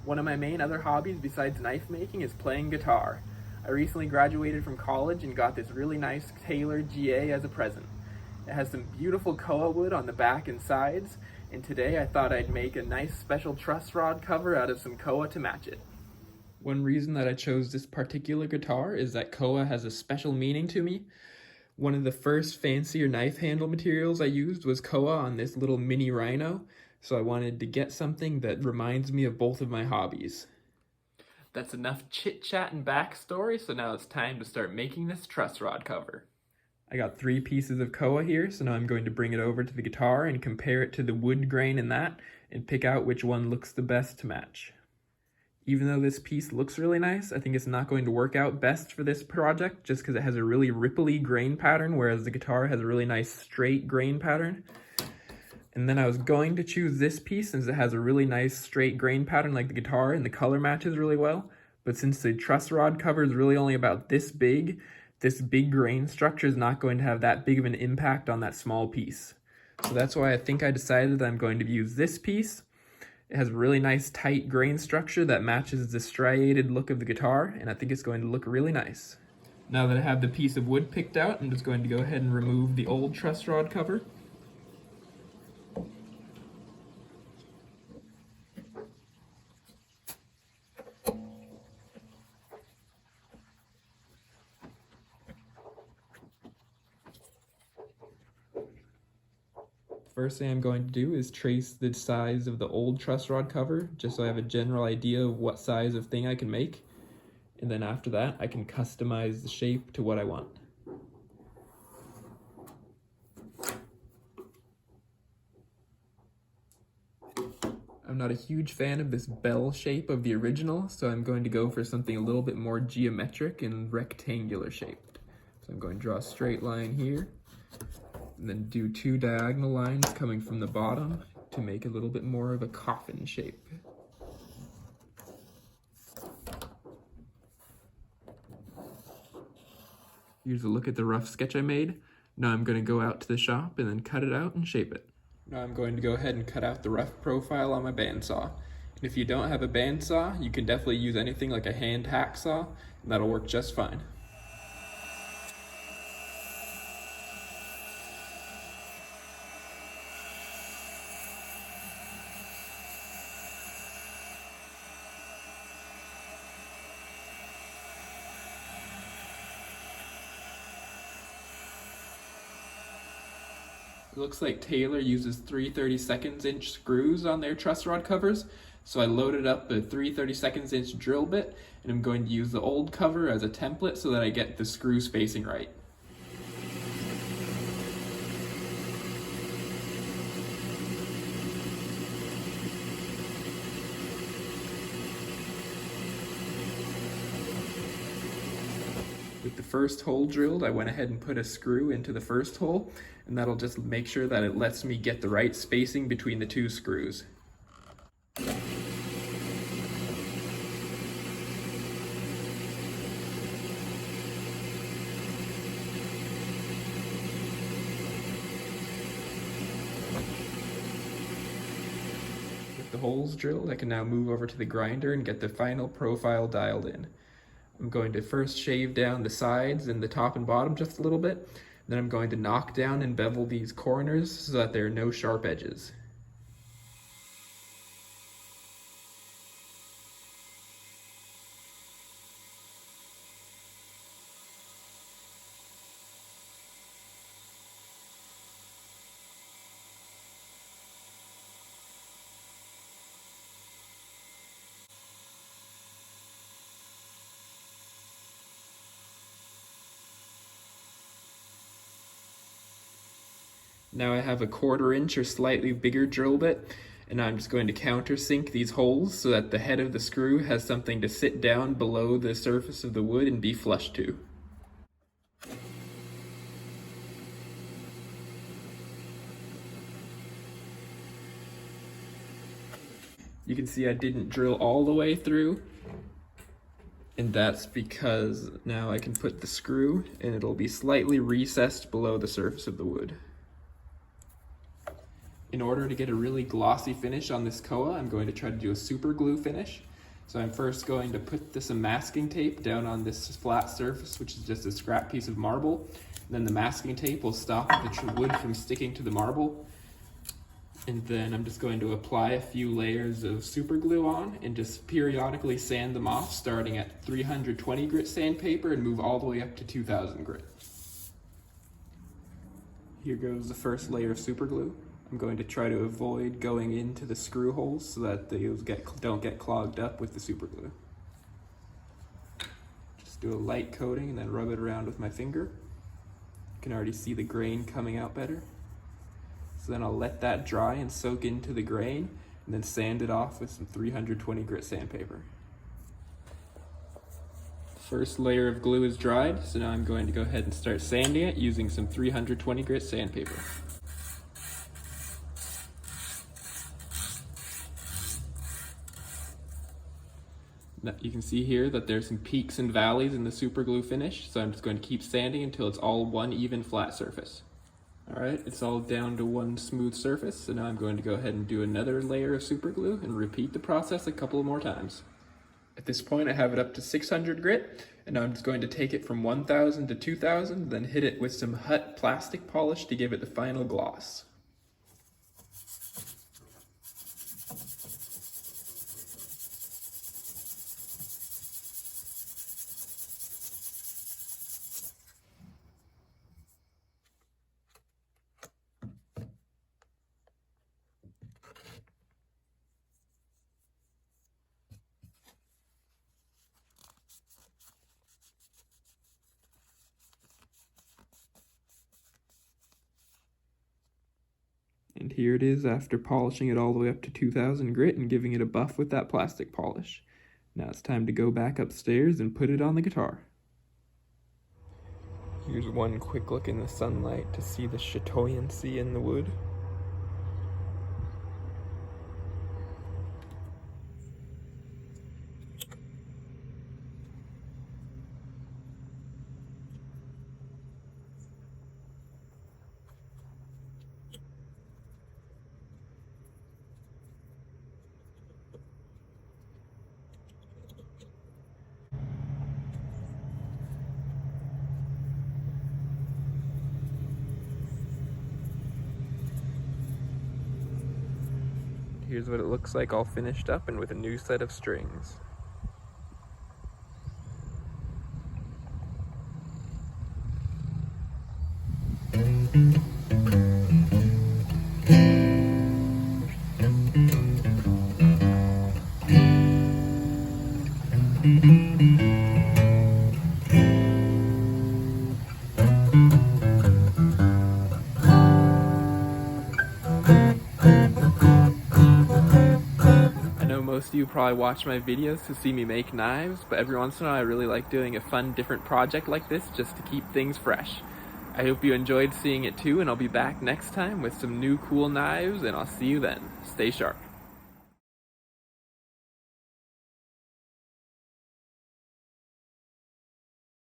One of my main other hobbies besides knife making is playing guitar. I recently graduated from college and got this really nice tailored GA as a present. It has some beautiful koa wood on the back and sides, and today I thought I'd make a nice special truss rod cover out of some koa to match it. One reason that I chose this particular guitar is that koa has a special meaning to me. One of the first fancier knife handle materials I used was koa on this little mini rhino, so I wanted to get something that reminds me of both of my hobbies. That's enough chit-chat and backstory, so now it's time to start making this truss rod cover. I got 3 pieces of koa here, so now I'm going to bring it over to the guitar and compare it to the wood grain in that, and pick out which one looks the best to match. Even though this piece looks really nice, I think it's not going to work out best for this project just because it has a really ripply grain pattern, whereas the guitar has a really nice straight grain pattern. And then I was going to choose this piece since it has a really nice straight grain pattern like the guitar and the color matches really well. But since the truss rod cover is really only about this big grain structure is not going to have that big of an impact on that small piece. So that's why I think I decided that I'm going to use this piece. It has a really nice tight grain structure that matches the striated look of the guitar, and I think it's going to look really nice. Now that I have the piece of wood picked out, I'm just going to go ahead and remove the old truss rod cover. First thing I'm going to do is trace the size of the old truss rod cover, just so I have a general idea of what size of thing I can make. And then after that, I can customize the shape to what I want. I'm not a huge fan of this bell shape of the original, so I'm going to go for something a little bit more geometric and rectangular shaped. So I'm going to draw a straight line here, and then do 2 diagonal lines coming from the bottom to make a little bit more of a coffin shape. Here's a look at the rough sketch I made. Now I'm going to go out to the shop and then cut it out and shape it. Now I'm going to go ahead and cut out the rough profile on my bandsaw. And if you don't have a bandsaw, you can definitely use anything like a hand hacksaw, and that'll work just fine. It looks like Taylor uses 3 32" screws on their truss rod covers, so I loaded up a 3 32" drill bit, and I'm going to use the old cover as a template so that I get the screw spacing right. With the first hole drilled, I went ahead and put a screw into the first hole, and that'll just make sure that it lets me get the right spacing between the 2 screws. With the holes drilled, I can now move over to the grinder and get the final profile dialed in. I'm going to first shave down the sides and the top and bottom just a little bit. Then I'm going to knock down and bevel these corners so that there are no sharp edges. Now I have a 1/4 inch or slightly bigger drill bit, and I'm just going to countersink these holes so that the head of the screw has something to sit down below the surface of the wood and be flush to. You can see I didn't drill all the way through, and that's because now I can put the screw and it'll be slightly recessed below the surface of the wood. In order to get a really glossy finish on this koa, I'm going to try to do a super glue finish. So I'm first going to put some masking tape down on this flat surface, which is just a scrap piece of marble. And then the masking tape will stop the wood from sticking to the marble. And then I'm just going to apply a few layers of super glue on and just periodically sand them off, starting at 320 grit sandpaper and move all the way up to 2000 grit. Here goes the first layer of super glue. I'm going to try to avoid going into the screw holes so that they don't get clogged up with the super glue. Just do a light coating and then rub it around with my finger. You can already see the grain coming out better. So then I'll let that dry and soak into the grain and then sand it off with some 320 grit sandpaper. First layer of glue is dried, so now I'm going to go ahead and start sanding it using some 320 grit sandpaper. Now you can see here that there's some peaks and valleys in the super glue finish, so I'm just going to keep sanding until it's all one even flat surface. Alright, it's all down to one smooth surface, so now I'm going to go ahead and do another layer of super glue and repeat the process a couple more times. At this point I have it up to 600 grit, and now I'm just going to take it from 1000 to 2000, then hit it with some Hut plastic polish to give it the final gloss. And here it is after polishing it all the way up to 2000 grit and giving it a buff with that plastic polish. Now it's time to go back upstairs and put it on the guitar. Here's one quick look in the sunlight to see the chatoyancy in the wood. Here's what it looks like all finished up and with a new set of strings. Most of you probably watch my videos to see me make knives, but every once in a while I really like doing a fun, different project like this just to keep things fresh. I hope you enjoyed seeing it too, and I'll be back next time with some new cool knives, and I'll see you then. Stay sharp.